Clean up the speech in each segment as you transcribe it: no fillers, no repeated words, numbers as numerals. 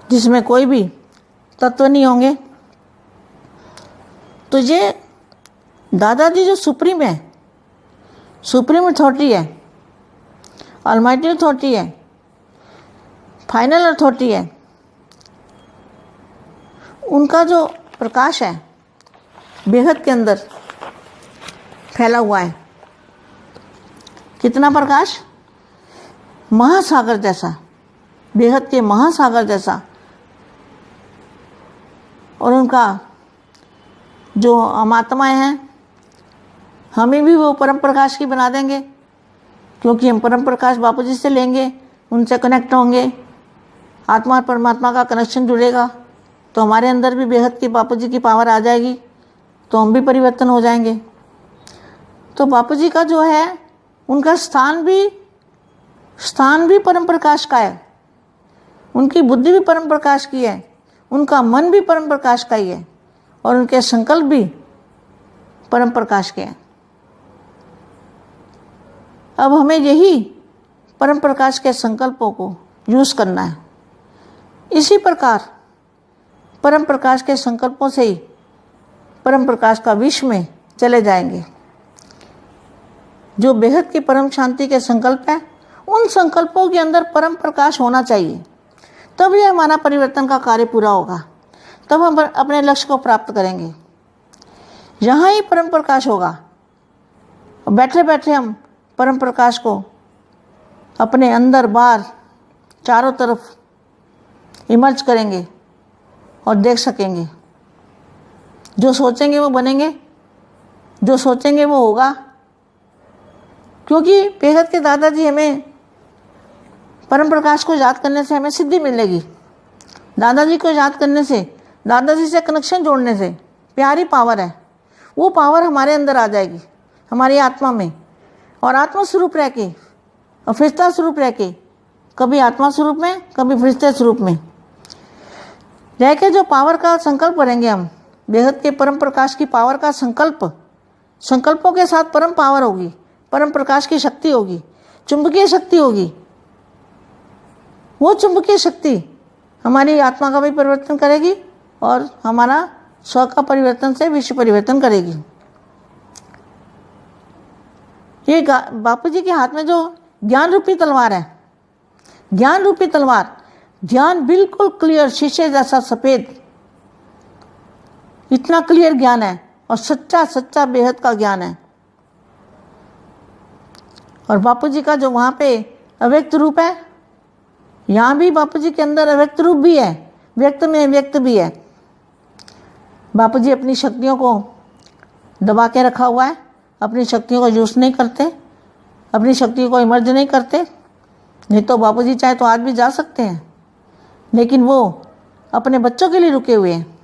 जिसमें कोई भी तत्व नहीं होंगे। तो ये दादाजी जो सुप्रीम है, सुप्रीम अथॉरिटी है, ऑलमाइटी अथॉरिटी है, फाइनल अथॉरिटी है, उनका जो प्रकाश है बेहद के अंदर फैला हुआ है। कितना प्रकाश? महासागर जैसा, बेहद के महासागर जैसा। और उनका जो हम आत्माएं हैं, हमें भी वो परम प्रकाश की बना देंगे, क्योंकि हम परम प्रकाश बापू जी से लेंगे, उनसे कनेक्ट होंगे, आत्मा और परमात्मा का कनेक्शन जुड़ेगा, तो हमारे अंदर भी बेहद की बापू जी की पावर आ जाएगी, तो हम भी परिवर्तन हो जाएंगे। तो बापू जी का जो है उनका स्थान भी परम प्रकाश का है, उनकी बुद्धि भी परम प्रकाश की है, उनका मन भी परम प्रकाश का ही है, और उनके संकल्प भी परम प्रकाश के हैं। अब हमें यही परम प्रकाश के संकल्पों को यूज करना है। इसी प्रकार परम प्रकाश के संकल्पों से ही परम प्रकाश का विश्व में चले जाएंगे। जो बेहद की परम शांति के संकल्प है, उन संकल्पों के अंदर परम प्रकाश होना चाहिए, तब यह हमारा परिवर्तन का कार्य पूरा होगा, तब हम अपने लक्ष्य को प्राप्त करेंगे। यहाँ ही परम प्रकाश होगा। बैठे बैठे हम परम प्रकाश को अपने अंदर बाहर चारों तरफ इमर्ज करेंगे और देख सकेंगे। जो सोचेंगे वो बनेंगे, जो सोचेंगे वो होगा, क्योंकि बेहद के दादाजी हमें परम प्रकाश को याद करने से हमें सिद्धि मिलेगी। दादाजी को याद करने से, दादाजी से कनेक्शन जोड़ने से प्यारी पावर है, वो पावर हमारे अंदर आ जाएगी, हमारी आत्मा में। और आत्मा स्वरूप रह के और फरिश्ता स्वरूप रह के, कभी आत्मा स्वरूप में, कभी फरिश्ते स्वरूप में रह के जो पावर का संकल्प करेंगे हम, बेहद के परम प्रकाश की पावर का संकल्पों के साथ परम पावर होगी, परम प्रकाश की शक्ति होगी, चुंबकीय शक्ति होगी। वो चुंबकीय शक्ति हमारी आत्मा का भी परिवर्तन करेगी और हमारा स्व का परिवर्तन से विश्व परिवर्तन करेगी। ये बापू जी के हाथ में जो ज्ञान रूपी तलवार है, ज्ञान रूपी तलवार, ज्ञान बिल्कुल क्लियर, शीशे जैसा सफेद, इतना क्लियर ज्ञान है और सच्चा बेहद का ज्ञान है। और बापू जी का जो वहाँ पे अव्यक्त रूप है, यहाँ भी बापू जी के अंदर अव्यक्त रूप भी है, व्यक्त में व्यक्त भी है। बापू जी अपनी शक्तियों को दबा के रखा हुआ है, अपनी शक्तियों को यूज नहीं करते, अपनी शक्तियों को इमर्ज नहीं करते। नहीं तो बापू जी चाहे तो आज भी जा सकते हैं, लेकिन वो अपने बच्चों के लिए रुके हुए हैं।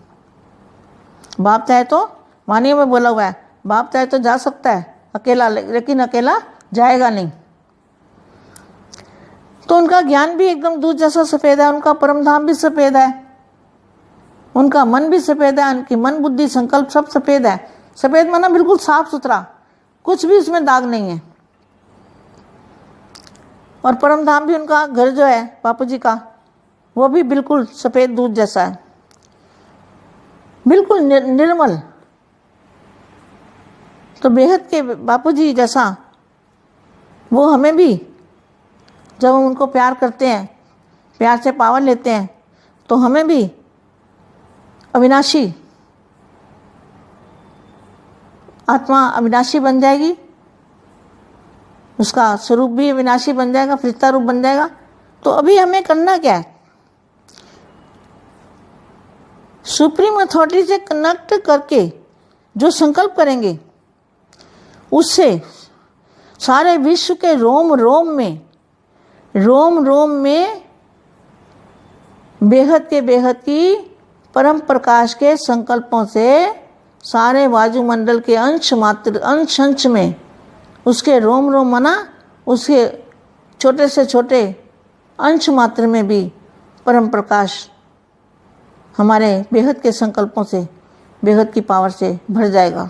बाप चाहे तो, वाणी में बोला हुआ है, बाप चाहे तो जा सकता है अकेला, लेकिन अकेला जाएगा नहीं। तो उनका ज्ञान भी एकदम दूध जैसा सफ़ेद है, उनका परम धाम भी सफ़ेद है, उनका मन भी सफ़ेद है, उनकी मन बुद्धि संकल्प सब सफ़ेद है। सफ़ेद माना बिल्कुल साफ सुथरा, कुछ भी उसमें दाग नहीं है। और परम धाम भी, उनका घर जो है बापू जी का, वो भी बिल्कुल सफ़ेद दूध जैसा है, बिल्कुल निर्मल। तो बेहद के बापू जी जैसा वो हमें भी, जब हम उनको प्यार करते हैं, प्यार से पावर लेते हैं, तो हमें भी अविनाशी आत्मा अविनाशी बन जाएगी, उसका स्वरूप भी अविनाशी बन जाएगा, फरिश्ता रूप बन जाएगा। तो अभी हमें करना क्या है? सुप्रीम अथॉरिटी से कनेक्ट करके जो संकल्प करेंगे, उससे सारे विश्व के रोम रोम में बेहद की परम प्रकाश के संकल्पों से सारे वायुमंडल के अंश में, उसके रोम माना उसके छोटे से छोटे अंश मात्र में भी परम प्रकाश हमारे बेहद के संकल्पों से, बेहद की पावर से भर जाएगा।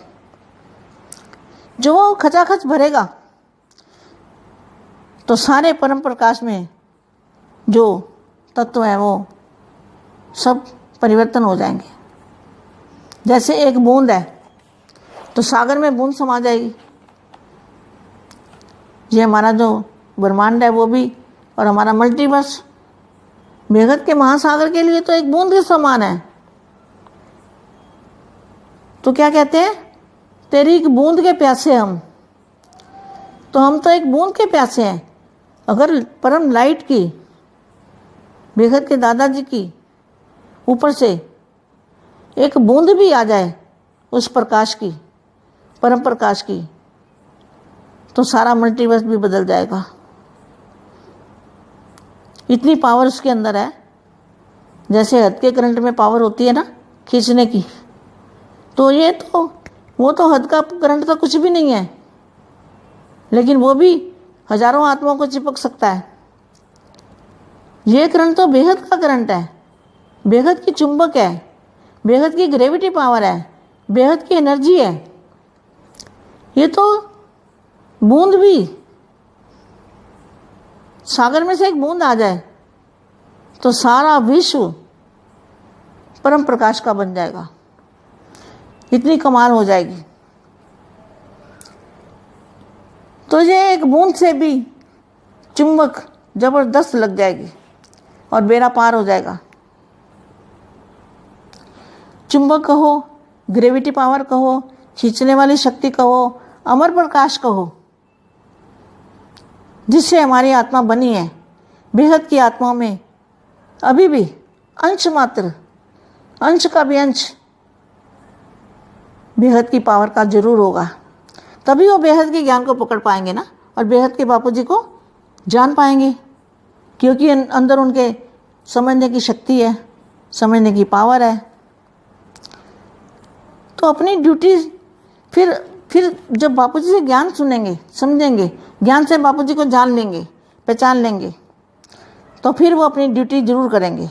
जो वो खचाखच भरेगा तो सारे परम प्रकाश में जो तत्व है वो सब परिवर्तन हो जाएंगे। जैसे एक बूंद है तो सागर में बूंद समा जाएगी। ये हमारा जो ब्रह्मांड है वो भी, और हमारा मल्टीवर्स बेहद के महासागर के लिए तो एक बूंद के समान है। तो क्या कहते हैं, तेरी एक बूंद के प्यासे हम। तो हम तो एक बूंद के प्यासे हैं। अगर परम लाइट की, बेहद के दादाजी की ऊपर से एक बूंद भी आ जाए उस प्रकाश की, परम प्रकाश की, तो सारा मल्टीवर्स भी बदल जाएगा। इतनी पावर उसके अंदर है। जैसे हद के करंट में पावर होती है ना खींचने की, तो ये तो वो तो हद का करंट तो कुछ भी नहीं है, लेकिन वो भी हजारों आत्माओं को चिपक सकता है। ये करंट तो बेहद का करंट है, बेहद की चुंबक है, बेहद की ग्रेविटी पावर है, बेहद की एनर्जी है। ये तो बूंद भी, सागर में से एक बूंद आ जाए तो सारा विश्व परम प्रकाश का बन जाएगा। इतनी कमाल हो जाएगी। तो ये एक बूंद से भी चुंबक जबरदस्त लग जाएगी और बेड़ा पार हो जाएगा। चुंबक कहो, ग्रेविटी पावर कहो, खींचने वाली शक्ति कहो, अमर प्रकाश कहो, जिससे हमारी आत्मा बनी है। बेहद की आत्माओं में अभी भी अंश मात्र, अंश का भी अंश बेहद की पावर का जरूर होगा। तभी वो बेहद के ज्ञान को पकड़ पाएंगे ना, और बेहद के बापू जी को जान पाएंगे, क्योंकि अंदर उनके समझने की शक्ति है, समझने की पावर है। तो अपनी ड्यूटी फिर जब बापूजी से ज्ञान सुनेंगे, समझेंगे, ज्ञान से बापूजी को जान लेंगे, पहचान लेंगे, तो फिर वो अपनी ड्यूटी जरूर करेंगे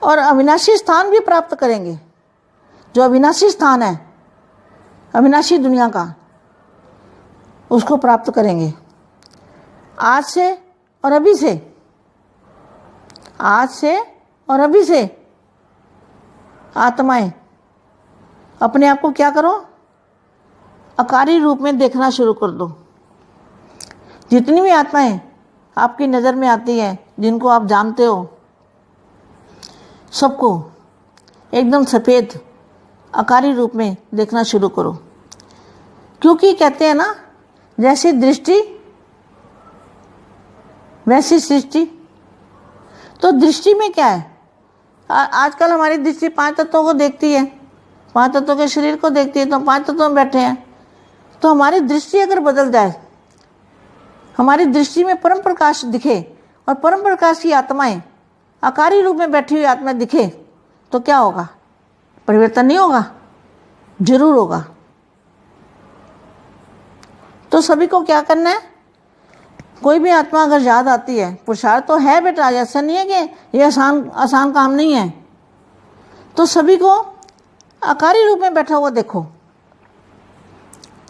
और अविनाशी स्थान भी प्राप्त करेंगे। जो अविनाशी स्थान है, अविनाशी दुनिया का, उसको प्राप्त करेंगे। आज से और अभी से, आज से और अभी से आत्माएं अपने आप को क्या करो, आकारी रूप में देखना शुरू कर दो। जितनी भी आत्माएं आपकी नज़र में आती हैं, जिनको आप जानते हो, सबको एकदम सफ़ेद आकारी रूप में देखना शुरू करो। क्योंकि कहते हैं ना, जैसी दृष्टि वैसी सृष्टि। तो दृष्टि में क्या है, आजकल हमारी दृष्टि 5 तत्वों को देखती है, 5 तत्वों के शरीर को देखती है, तो 5 तत्वों में बैठे हैं। तो हमारी दृष्टि अगर बदल जाए, हमारी दृष्टि में परम प्रकाश दिखे और परम प्रकाश की आत्माएं आकारी रूप में बैठी हुई आत्माएं दिखे, तो क्या होगा, परिवर्तन नहीं होगा? जरूर होगा। तो सभी को क्या करना है, कोई भी आत्मा अगर याद आती है, पुरुषार्थ तो है बेटा, ऐसा नहीं है कि ये आसान काम नहीं है। तो सभी को आकारी रूप में बैठा हुआ देखो,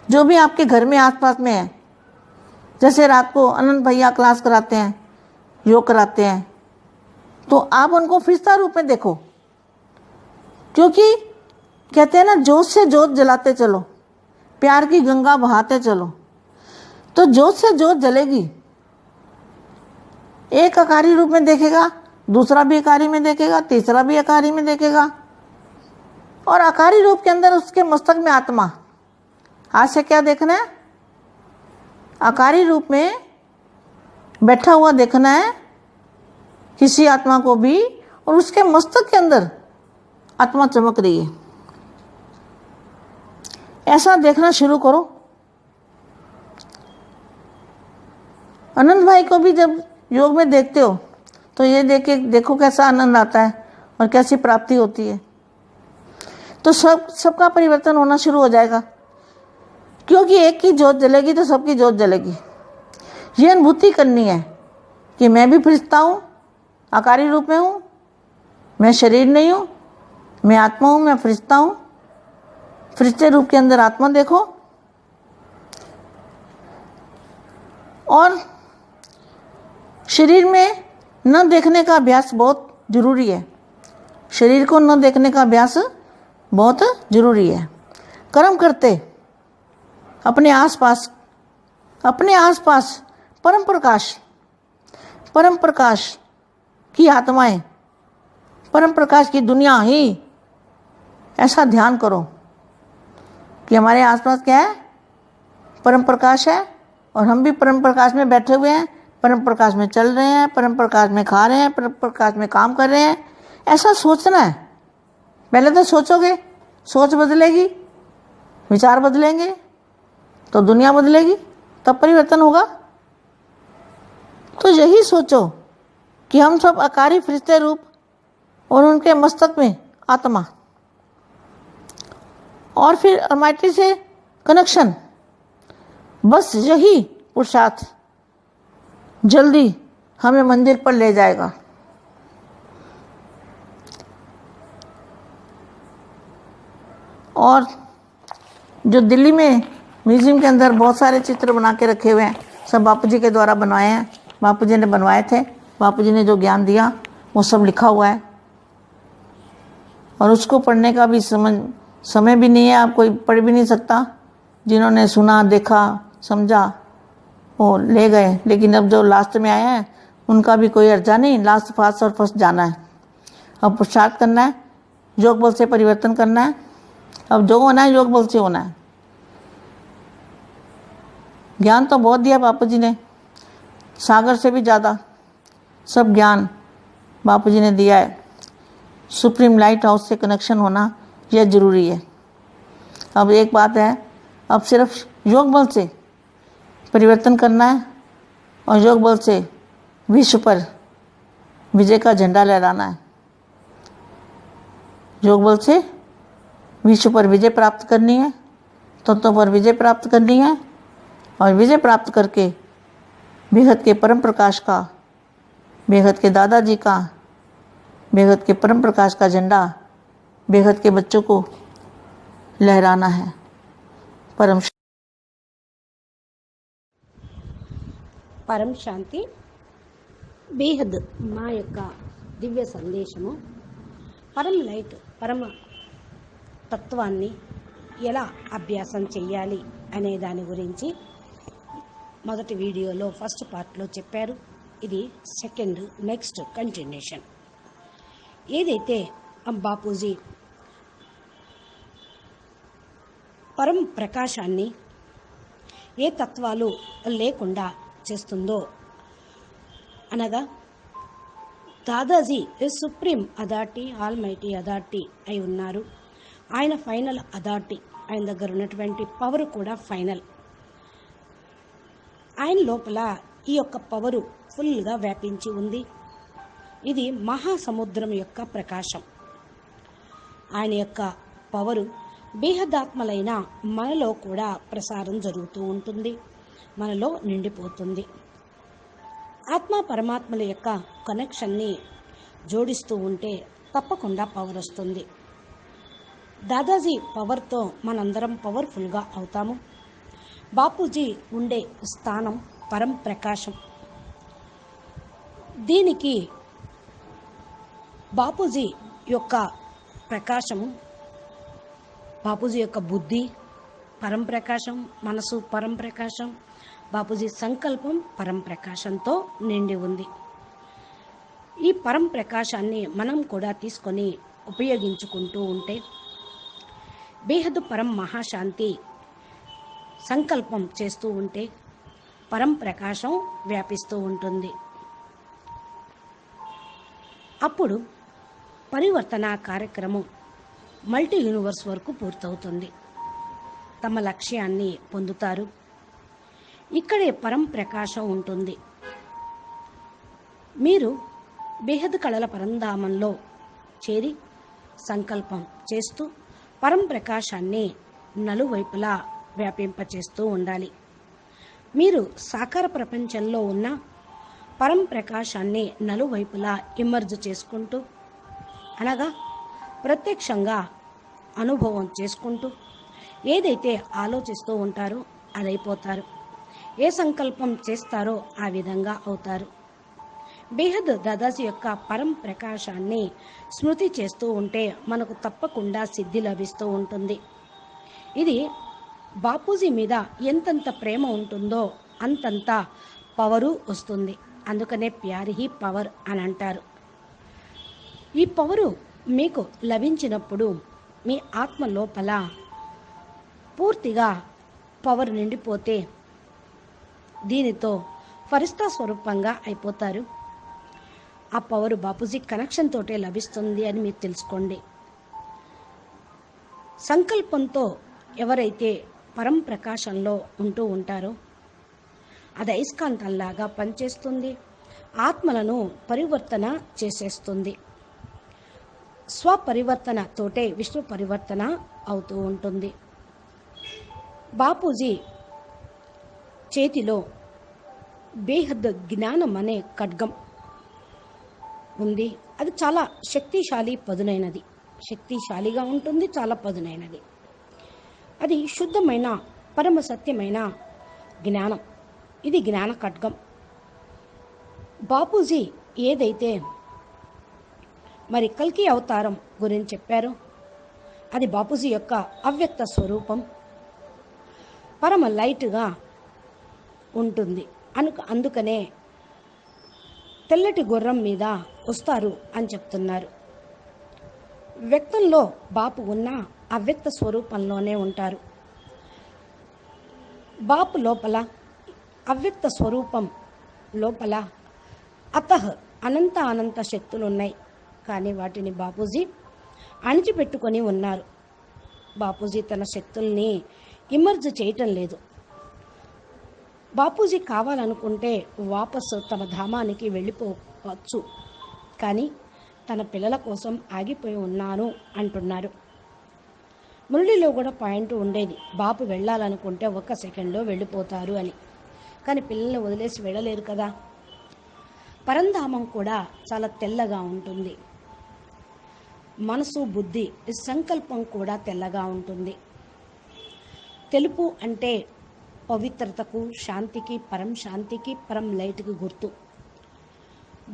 जो भी आपके घर में आसपास में है। जैसे रात को अनंत भैया क्लास कराते हैं, योग कराते हैं, तो आप उनको फरिश्ता रूप में देखो। क्योंकि कहते हैं ना, जोत से जोत जलाते चलो, प्यार की गंगा बहाते चलो। तो जोत से जोत जलेगी। एक आकारी रूप में देखेगा, दूसरा भी आकारी में देखेगा, तीसरा भी आकारी में देखेगा, और आकारी रूप के अंदर उसके मस्तक में आत्मा। आज से क्या देखना है, आकारी रूप में बैठा हुआ देखना है किसी आत्मा को भी, और उसके मस्तक के अंदर आत्मा चमक रही है। ऐसा देखना शुरू करो। अनंत भाई को भी जब योग में देखते हो, तो ये देखो कैसा आनंद आता है और कैसी प्राप्ति होती है। तो सबका परिवर्तन होना शुरू हो जाएगा। क्योंकि एक की जोत जलेगी तो सबकी जोत जलेगी। ये अनुभूति करनी है कि मैं भी फरिश्ता हूँ, आकारी रूप में हूँ, मैं शरीर नहीं हूँ, मैं आत्मा हूँ, मैं फरिश्ता हूँ। फरिश्ते रूप के अंदर आत्मा देखो, और शरीर में न देखने का अभ्यास बहुत जरूरी है। शरीर को न देखने का अभ्यास बहुत जरूरी है। कर्म करते अपने आसपास परम प्रकाश की आत्माएं, परम प्रकाश की दुनिया ही ऐसा ध्यान करो कि हमारे आसपास क्या है, परम प्रकाश है और हम भी परम प्रकाश में बैठे हुए हैं, परम प्रकाश में चल रहे हैं, परम प्रकाश में खा रहे हैं, परम प्रकाश में काम कर रहे हैं। ऐसा सोचना है। पहले तो सोचोगे, सोच बदलेगी, विचार बदलेंगे तो दुनिया बदलेगी, तब परिवर्तन होगा। तो यही सोचो कि हम सब आकारी फरिश्ते रूप और उनके मस्तक में आत्मा, और फिर अलमाइटी से कनेक्शन। बस यही पुरुषार्थ जल्दी हमें मंदिर पर ले जाएगा। और जो दिल्ली में म्यूजियम के अंदर बहुत सारे चित्र बना के रखे हुए हैं, सब बापू जी के द्वारा बनवाए हैं। बापू जी ने बनवाए थे, बापू जी ने जो ज्ञान दिया वो सब लिखा हुआ है, और उसको पढ़ने का भी समय भी नहीं है, आप कोई पढ़ भी नहीं सकता। जिन्होंने सुना, देखा, समझा वो ले गए, लेकिन अब जो लास्ट में आए हैं उनका भी कोई अर्जा नहीं। लास्ट फास्ट और फर्स्ट जाना है। अब पुरुषार्थ करना है, योग बल से परिवर्तन करना है। अब जो होना है योग बल से होना है। ज्ञान तो बहुत दिया बापू जी ने, सागर से भी ज़्यादा सब ज्ञान बापू जी ने दिया है। सुप्रीम लाइट हाउस से कनेक्शन होना यह ज़रूरी है। अब एक बात है, अब सिर्फ योग बल से परिवर्तन करना है और योग बल से विश्व पर विजय का झंडा लहराना है। योग बल से विश्व पर विजय प्राप्त करनी है, तत्वों पर विजय प्राप्त करनी है, और विजय प्राप्त करके बेहद के परम प्रकाश का, बेहद के दादाजी का, बेहद के परम प्रकाश का झंडा बेहद के बच्चों को लहराना है। పరం శాంతి. బేహద్ మా యొక్క దివ్య సందేశము, పరం లైట్, పరమ తత్వాన్ని ఎలా అభ్యాసం చెయ్యాలి అనే దాని గురించి మొదటి వీడియోలో ఫస్ట్ పార్ట్లో చెప్పారు. ఇది సెకండ్ నెక్స్ట్ కంటిన్యూషన్. ఏదైతే బాపూజీ పరం ప్రకాశాన్ని ఏ తత్వాలు లేకుండా చేస్తుందో, అనగా Dadaji supreme authority, almighty authority అయి ఉన్నారు. ఆయన ఫైనల్ అథారిటీ. ఆయన దగ్గర ఉన్నటువంటి పవర్ కూడా ఫైనల్. ఆయన లోపల ఈ యొక్క పవరు ఫుల్గా వ్యాపించి ఉంది. ఇది మహాసముద్రం యొక్క ప్రకాశం. ఆయన యొక్క పవరు బేహదాత్మలైన మనలో కూడా ప్రసారం జరుగుతూ ఉంటుంది, మనలో నిండిపోతుంది. ఆత్మ పరమాత్మల యొక్క కనెక్షన్ని జోడిస్తూ ఉంటే తప్పకుండా పవర్ వస్తుంది. దాదాజీ పవర్తో మనందరం పవర్ఫుల్గా అవుతాము. బాపూజీ ఉండే స్థానం పరం ప్రకాశం. దీనికి బాపూజీ యొక్క ప్రకాశము, బాపూజీ యొక్క బుద్ధి పరం ప్రకాశం, మనసు పరం ప్రకాశం, బాపూజీ సంకల్పం పరం ప్రకాశంతో నిండి ఉంది. ఈ పరం ప్రకాశాన్ని మనం కూడా తీసుకొని ఉపయోగించుకుంటూ ఉంటే బేహద్ పరం మహాశాంతి సంకల్పం చేస్తూ ఉంటే పరం ప్రకాశం వ్యాపిస్తూ ఉంటుంది. అప్పుడు పరివర్తన కార్యక్రమం మల్టీ యూనివర్స్ వరకు పూర్తవుతుంది. తమ లక్ష్యాన్ని పొందుతారు. ఇక్కడే పరం ప్రకాశం ఉంటుంది. మీరు బేహద్ కళల పరంధామంలో చేరి సంకల్పం చేస్తూ పరం ప్రకాశాన్ని నలువైపులా వ్యాపింపచేస్తూ ఉండాలి. మీరు సాకార ప్రపంచంలో ఉన్న పరం ప్రకాశాన్ని నలువైపులా ఇమర్జ్ చేసుకుంటూ, అనగా ప్రత్యక్షంగా అనుభవం చేసుకుంటూ, ఏదైతే ఆలోచిస్తూ ఉంటారో అదైపోతారు. ఏ సంకల్పం చేస్తారో ఆ విధంగా అవుతారు. బేహద్ దాదాజీ యొక్క పరం ప్రకాశాన్ని స్మృతి చేస్తూ ఉంటే మనకు తప్పకుండా సిద్ధి లభిస్తూ ఉంటుంది. ఇది బాపూజీ మీద ఎంతంత ప్రేమ ఉంటుందో అంతంత పవరు వస్తుంది. అందుకనే ప్యార్ హీ పవర్ అని అంటారు. ఈ పవరు మీకు లభించినప్పుడు మీ ఆత్మ లోపల పూర్తిగా పవర్ నిండిపోతే దీనితో ఫరిస్తా స్వరూపంగా అయిపోతారు. ఆ పవర్ బాపూజీ కనెక్షన్ తోటే లభిస్తుంది అని మీరు తెలుసుకోండి. సంకల్పంతో ఎవరైతే పరం ప్రకాశంలో ఉంటూ ఉంటారో అది అయస్కాంతంలాగా పనిచేస్తుంది. ఆత్మలను పరివర్తన చేసేస్తుంది. స్వపరివర్తన తోటే విశ్వ పరివర్తన అవుతూ ఉంటుంది. బాపూజీ చేతిలో బేహద్ జ్ఞానం అనే ఖడ్గం ఉంది. అది చాలా పదునైనది. శక్తిశాలిగా ఉంటుంది, చాలా పదునైనది. అది శుద్ధమైన పరమ సత్యమైన జ్ఞానం. ఇది జ్ఞాన ఖడ్గం. బాపూజీ ఏదైతే మరి కల్కి అవతారం గురించి చెప్పారో అది బాపూజీ యొక్క అవ్యక్త స్వరూపం. పరమ లైట్గా ఉంటుంది. అందుకనే తెల్లటి గుర్రం మీద వస్తారు అని చెప్తున్నారు. వ్యక్తంలో బాపు ఉన్న అవ్యక్త స్వరూపంలోనే ఉంటారు. బాపు లోపల అవ్యక్త స్వరూపం లోపల అనంత శక్తులు ఉన్నాయి. కానీ వాటిని బాపూజీ అణిచిపెట్టుకొని ఉన్నారు. బాపూజీ తన శక్తుల్ని ఇమర్జ్ చేయటం లేదు. బాపూజీ కావాలనుకుంటే వాపసు తమ ధామానికి వెళ్ళిపోవచ్చు. కానీ తన పిల్లల కోసం ఆగిపోయి ఉన్నాను అంటున్నారు. మురళిలో కూడా పాయింట్ ఉండేది, బాపు వెళ్ళాలనుకుంటే 1 సెకండ్లో వెళ్ళిపోతారు అని. కానీ పిల్లల్ని వదిలేసి వెళ్ళలేరు కదా. పరంధామం కూడా చాలా తెల్లగా ఉంటుంది. మనసు, బుద్ధి, సంకల్పం కూడా తెల్లగా ఉంటుంది. తెలుపు అంటే పవిత్రతకు, శాంతికి, పరం లైట్కి గుర్తు.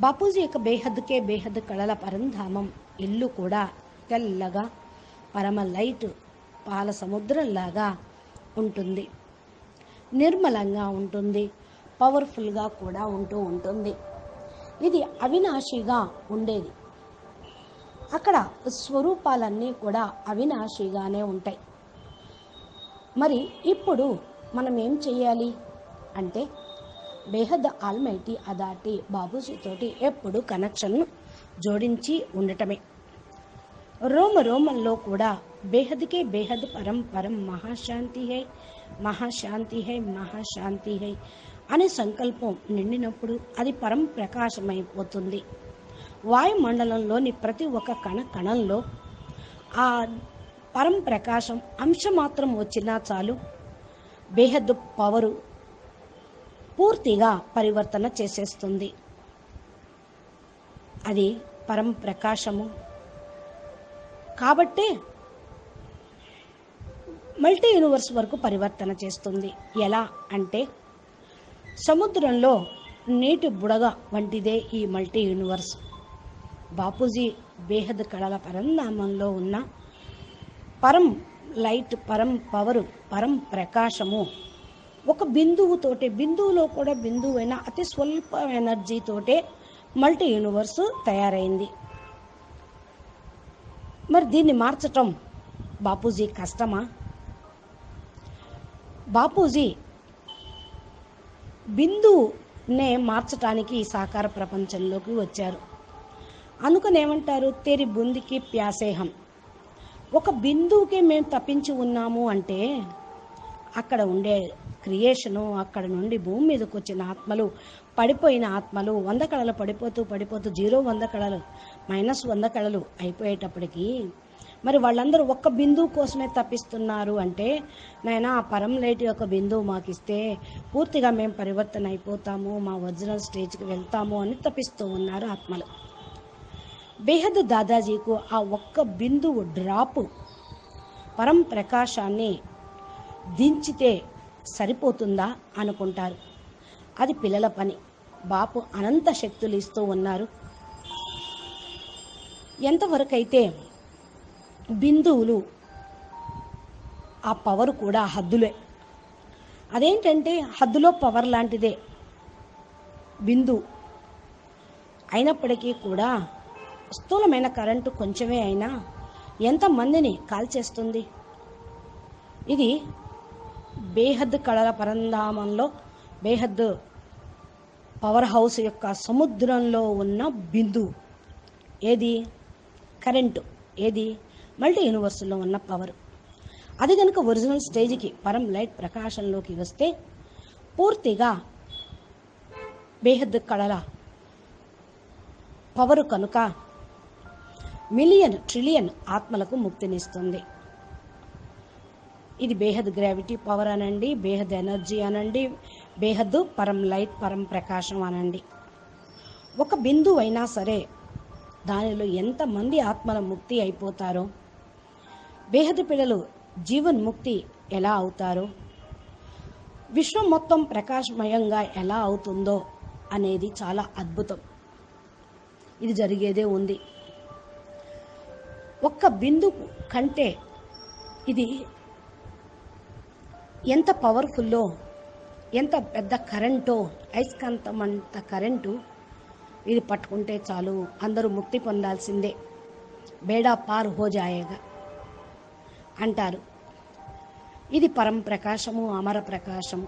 బాపూజీ యొక్క బేహద్ కళల పరంధామం ఇల్లు కూడా తెల్లగా పరమ లైట్ పాల సముద్రంలాగా ఉంటుంది. నిర్మలంగా ఉంటుంది. పవర్ఫుల్గా కూడా ఉంటూ ఉంటుంది. ఇది అవినాశిగా ఉండేది. అక్కడ స్వరూపాలన్నీ కూడా అవినాశిగానే ఉంటాయి. మరి ఇప్పుడు మనం ఏం చేయాలి అంటే బేహద్ ఆల్మైటీ అథారిటీ బాపూజీతోటి ఎప్పుడు కనెక్షన్ను జోడించి ఉండటమే. రోమంలో కూడా బేహద్కే బేహద్ పరం మహాశాంతి హై అనే సంకల్పం నిండినప్పుడు అది పరం ప్రకాశమైపోతుంది. వాయుమండలంలోని ప్రతి ఒక్క కణంలో ఆ పరం ప్రకాశం అంశమాత్రం వచ్చినా చాలు, బేహద్ పవరు పూర్తిగా పరివర్తన చేసేస్తుంది. అది పరం ప్రకాశము. కాబట్టే మల్టీ యూనివర్స్ వరకు పరివర్తన చేస్తుంది. ఎలా అంటే సముద్రంలో నీటి బుడగ వంటిదే ఈ మల్టీ యూనివర్స్. బాపూజీ బేహద్ కళల పరంధామంలో ఉన్న పరం లైట్, పరం పవరు, పరం ప్రకాశము ఒక బిందువులో కూడా బిందువైన అతి స్వల్ప ఎనర్జీతోటే మల్టీ యూనివర్స్ తయారైంది. మరి దీన్ని మార్చటం బాపూజీ కష్టమా? బాపూజీ బిందువునే మార్చటానికి సాకార ప్రపంచంలోకి వచ్చారు. అందుకనేమంటారు, తెరి బుందికి ప్యాసేహం. ఒక బిందువుకే మేము తప్పించి ఉన్నాము అంటే అక్కడ ఉండే క్రియేషను, అక్కడ నుండి భూమి మీదకి వచ్చిన ఆత్మలు, పడిపోయిన ఆత్మలు 100 కళలు పడిపోతూ 0 100 కళలు -100 కళలు అయిపోయేటప్పటికీ మరి వాళ్ళందరూ ఒక్క బిందువు కోసమే తప్పిస్తున్నారు అంటే, నాయనా ఆ పరం లైట్ యొక్క బిందువు మాకు ఇస్తే పూర్తిగా మేము పరివర్తన అయిపోతాము, మా ఒరిజినల్ స్టేజ్కి వెళ్తాము అని తప్పిస్తూ ఉన్నారు ఆత్మలు. బేహద్ దాదాజీకు ఆ ఒక్క బిందువు డ్రాపు పరం ప్రకాశాన్ని దించితే సరిపోతుందా అనుకుంటారు. అది పిల్లల పని. బాపు అనంత శక్తులు ఇస్తూ ఉన్నారు. ఎంతవరకైతే బిందువులు ఆ పవర్ కూడా హద్దులే. అదేంటంటే హద్దులో పవర్ లాంటిదే బిందువు అయినప్పటికీ కూడా స్థూలమైన కరెంటు కొంచెమే అయినా ఎంతమందిని కాల్చేస్తుంది. ఇది బేహద్ కళల పరంధామంలో బేహద్ పవర్ హౌస్ యొక్క సముద్రంలో ఉన్న బిందువు ఏది? కరెంటు. ఏది? మల్టీ యూనివర్స్లో ఉన్న పవర్. అది కనుక ఒరిజినల్ స్టేజ్కి పరం లైట్ ప్రకాశంలోకి వస్తే పూర్తిగా బేహద్ కళల పవరు కనుక మిలియన్ ట్రిలియన్ ఆత్మలకు ముక్తినిస్తుంది. ఇది బేహద్ గ్రావిటీ పవర్ అనండి, బేహద్ ఎనర్జీ అనండి, బేహద్ పరం లైట్ పరం ప్రకాశం అనండి. ఒక బిందువు అయినా సరే దానిలో ఎంతమంది ఆత్మల ముక్తి అయిపోతారో, బేహద్ పిల్లలు జీవన్ముక్తి ఎలా అవుతారో, విశ్వం మొత్తం ప్రకాశమయంగా ఎలా అవుతుందో అనేది చాలా అద్భుతం. ఇది జరిగేదే ఉంది. ఒక్క బిందువు కంటే ఇది ఎంత పవర్ఫుల్లో, ఎంత పెద్ద కరెంటో, అయస్కాంతం అంత కరెంటు ఇది పట్టుకుంటే చాలు అందరూ ముక్తి పొందాల్సిందే, బేడా పార్ హో జాయేగా అంటారు. ఇది పరం ప్రకాశము, అమర ప్రకాశము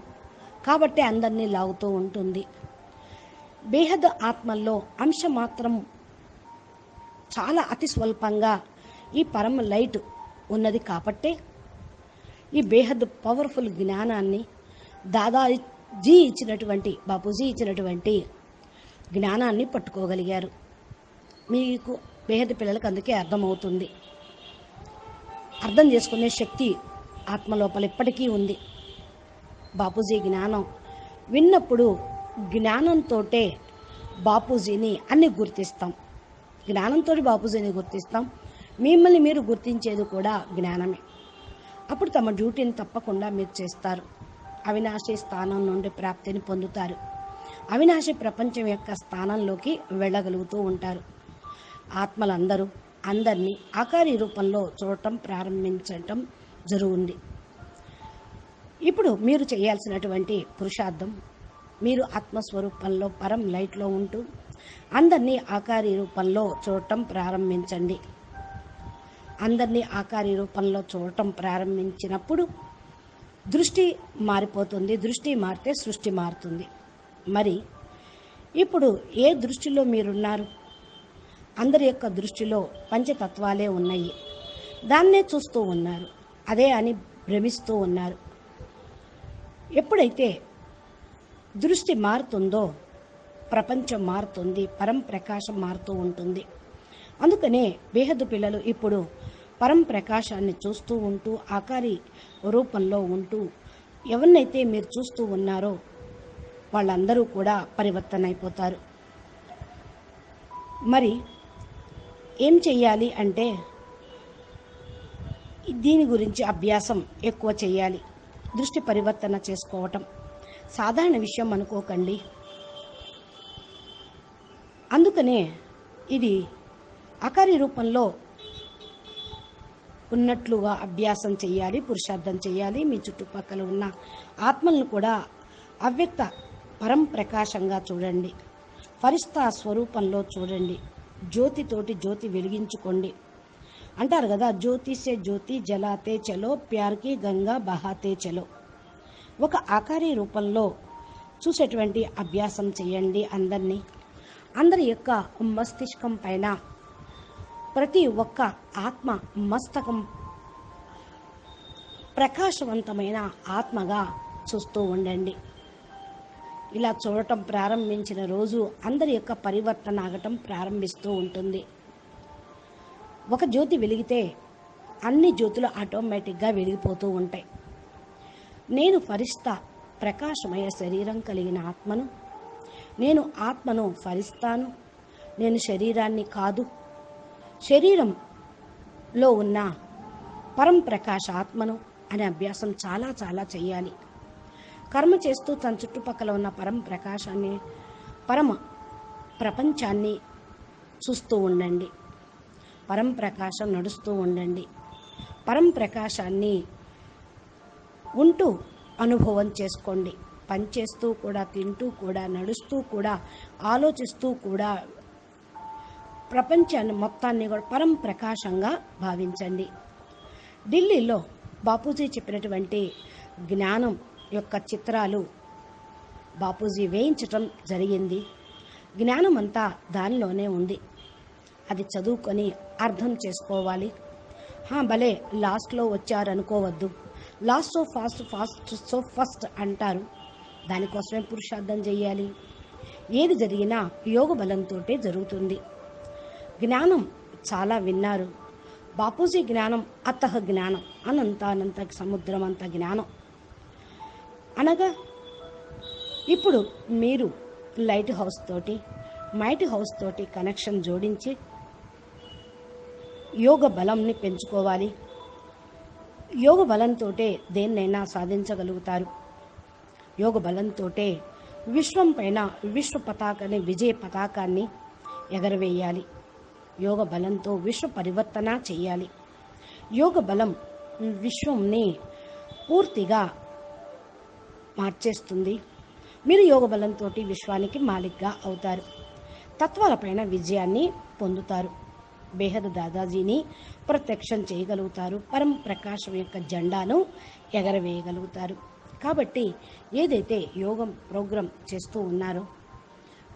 కాబట్టి అందరినీ లాగుతూ ఉంటుంది. బేహద్ ఆత్మల్లో అంశ మాత్రం చాలా అతి స్వల్పంగా ఈ పరమ లైట్ ఉన్నది కాబట్టే ఈ బేహద్ పవర్ఫుల్ జ్ఞానాన్ని దాదాజీ ఇచ్చినటువంటి, బాపూజీ ఇచ్చినటువంటి జ్ఞానాన్ని పట్టుకోగలిగారు. మీకు బేహద్ పిల్లలకు అందుకే అర్థమవుతుంది. అర్థం చేసుకునే శక్తి ఆత్మ లోపల ఎప్పటికీ ఉంది. బాపూజీ జ్ఞానం విన్నప్పుడు జ్ఞానంతోటే బాపూజీని అన్ని గుర్తిస్తాం. జ్ఞానంతో బాపూజీని గుర్తిస్తాం. మిమ్మల్ని మీరు గుర్తించేది కూడా జ్ఞానమే. అప్పుడు తమ డ్యూటీని తప్పకుండా మీరు చేస్తారు. అవినాశి స్థానం నుండి ప్రాప్తిని పొందుతారు. అవినాశి ప్రపంచం యొక్క స్థానంలోకి వెళ్ళగలుగుతూ ఉంటారు. ఆత్మలందరూ అందరినీ ఆకారి రూపంలో చూడటం ప్రారంభించటం జరుగుతుంది. ఇప్పుడు మీరు చేయాల్సినటువంటి పురుషార్థం, మీరు ఆత్మస్వరూపంలో పరం లైట్లో ఉంటూ అందరినీ ఆకారి రూపంలో చూడటం ప్రారంభించండి. అందరినీ ఆకారి రూపంలో చూడటం ప్రారంభించినప్పుడు దృష్టి మారిపోతుంది. దృష్టి మారితే సృష్టి మారుతుంది. మరి ఇప్పుడు ఏ దృష్టిలో మీరున్నారు? అందరి యొక్క దృష్టిలో పంచతత్వాలే ఉన్నాయి. దాన్నే చూస్తూ ఉన్నారు. అదే అని భ్రమిస్తూ ఉన్నారు. ఎప్పుడైతే దృష్టి మారుతుందో ప్రపంచం మారుతుంది, పరం ప్రకాశం మారుతూ ఉంటుంది. అందుకనే బేహద్ పిల్లలు ఇప్పుడు పరం ప్రకాశాన్ని చూస్తూ ఉంటూ ఆకారి రూపంలో ఉంటూ ఎవరినైతే మీరు చూస్తూ ఉన్నారో వాళ్ళందరూ కూడా పరివర్తన అయిపోతారు. మరి ఏం చెయ్యాలి అంటే దీని గురించి అభ్యాసం ఎక్కువ చేయాలి. దృష్టి పరివర్తన చేసుకోవటం సాధారణ విషయం అనుకోకండి. అందుకనే ఇది ఆకారి రూపంలో ఉన్నట్లుగా అభ్యాసం చేయాలి, పురుషార్థం చేయాలి. మీ చుట్టుపక్కల ఉన్న ఆత్మలను కూడా అవ్యక్త పరం ప్రకాశంగా చూడండి. ఫరిస్తా స్వరూపంలో చూడండి. జ్యోతితోటి జ్యోతి వెలిగించుకోండి. అంటారు కదా, జ్యోతి సే జ్యోతి జలాతే చలో ప్యార్కి గంగా బహాతే చలో. ఒక ఆకారి రూపంలో చూసేటువంటి అభ్యాసం చేయండి. అందరి యొక్క మస్తిష్కం పైన ప్రతి ఒక్క ఆత్మ మస్తకం ప్రకాశవంతమైన ఆత్మగా చూస్తూ ఉండండి. ఇలా చూడటం ప్రారంభించిన రోజు అందరి యొక్క పరివర్తన ఆగటం ప్రారంభిస్తూ ఉంటుంది. ఒక జ్యోతి వెలిగితే అన్ని జ్యోతులు ఆటోమేటిక్గా వెలిగిపోతూ ఉంటాయి. నేను ఫరిస్తా ప్రకాశమయ శరీరం కలిగిన ఆత్మను, నేను ఆత్మను ఫరిస్తాను, నేను శరీరాన్ని కాదు, శరీరంలో ఉన్న పరం ప్రకాశ ఆత్మను అనే అభ్యాసం చాలా చాలా చేయాలి. కర్మ చేస్తూ తన చుట్టుపక్కల ఉన్న పరం ప్రకాశాన్ని పరమ ప్రపంచాన్ని చూస్తూ ఉండండి. పరం ప్రకాశం నడుస్తూ ఉండండి. పరం ప్రకాశాన్ని ఉంటూ అనుభవం చేసుకోండి. పనిచేస్తూ కూడా, తింటూ కూడా, నడుస్తూ కూడా, ఆలోచిస్తూ కూడా ప్రపంచాన్ని మొత్తాన్ని కూడా పరం ప్రకాశంగా భావించండి. ఢిల్లీలో బాపూజీ చెప్పినటువంటి జ్ఞానం యొక్క చిత్రాలు బాపూజీ వేయించటం జరిగింది. జ్ఞానం అంతా దానిలోనే ఉంది. అది చదువుకొని అర్థం చేసుకోవాలి. భలే లాస్ట్లో వచ్చారనుకోవద్దు. లాస్ట్ సో ఫస్ట్ అంటారు. దానికోసమే పురుషార్థం చేయాలి. ఏది జరిగినా యోగ బలంతో జరుగుతుంది. జ్ఞానం చాలా విన్నారు. బాపూజీ జ్ఞానం అతః జ్ఞానం, అనంత సముద్రం అంత జ్ఞానం అనగా ఇప్పుడు మీరు లైట్ హౌస్ తోటి మైట్ హౌస్ తోటి కనెక్షన్ జోడించి యోగ బలంని పెంచుకోవాలి. యోగ బలంతో దేన్నైనా సాధించగలుగుతారు. యోగ బలంతో విశ్వం పైన విశ్వ పతాకాన్ని, విజయ పతాకాన్ని ఎగరవేయాలి. యోగ బలంతో విశ్వ పరివర్తన చేయాలి. యోగ బలం విశ్వంని పూర్తిగా మార్చేస్తుంది. మీరు యోగ బలంతో విశ్వానికి మాలిక్గా అవుతారు. తత్వాలపైన విజయాన్ని పొందుతారు. బేహద్ దాదాజీని ప్రత్యక్షం చేయగలుగుతారు. పరం ప్రకాశం యొక్క జెండాను ఎగరవేయగలుగుతారు. కాబట్టి ఏదైతే యోగం ప్రోగ్రాం చేస్తూ ఉన్నారో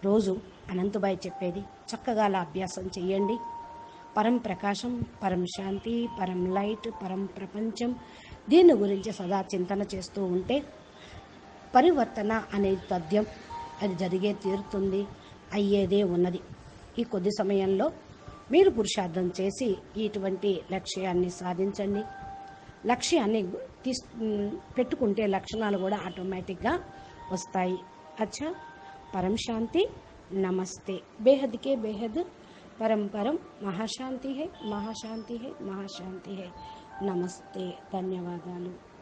రోజు అనంతబాయ్ చెప్పేది చక్కగా అలా అభ్యాసం చేయండి. పరం ప్రకాశం, పరం శాంతి, పరం లైట్, పరం ప్రపంచం, దీని గురించి సదా చింతన చేస్తూ ఉంటే పరివర్తన అనేది తథ్యం. అది జరిగే తీరుతుంది, అయ్యేదే ఉన్నది. ఈ కొద్ది సమయంలో మీరు పురుషార్థం చేసి ఇటువంటి లక్ష్యాన్ని సాధించండి. లక్ష్యాన్ని పెట్టుకుంటే లక్షణాలు కూడా ఆటోమేటిక్గా వస్తాయి. అచ్చా, పరం శాంతి. నమస్తే. बेहद के बेहद परम परम महाशांति है, महाशांति है, महाशांति है. नमस्ते. ధన్యవాదాలు.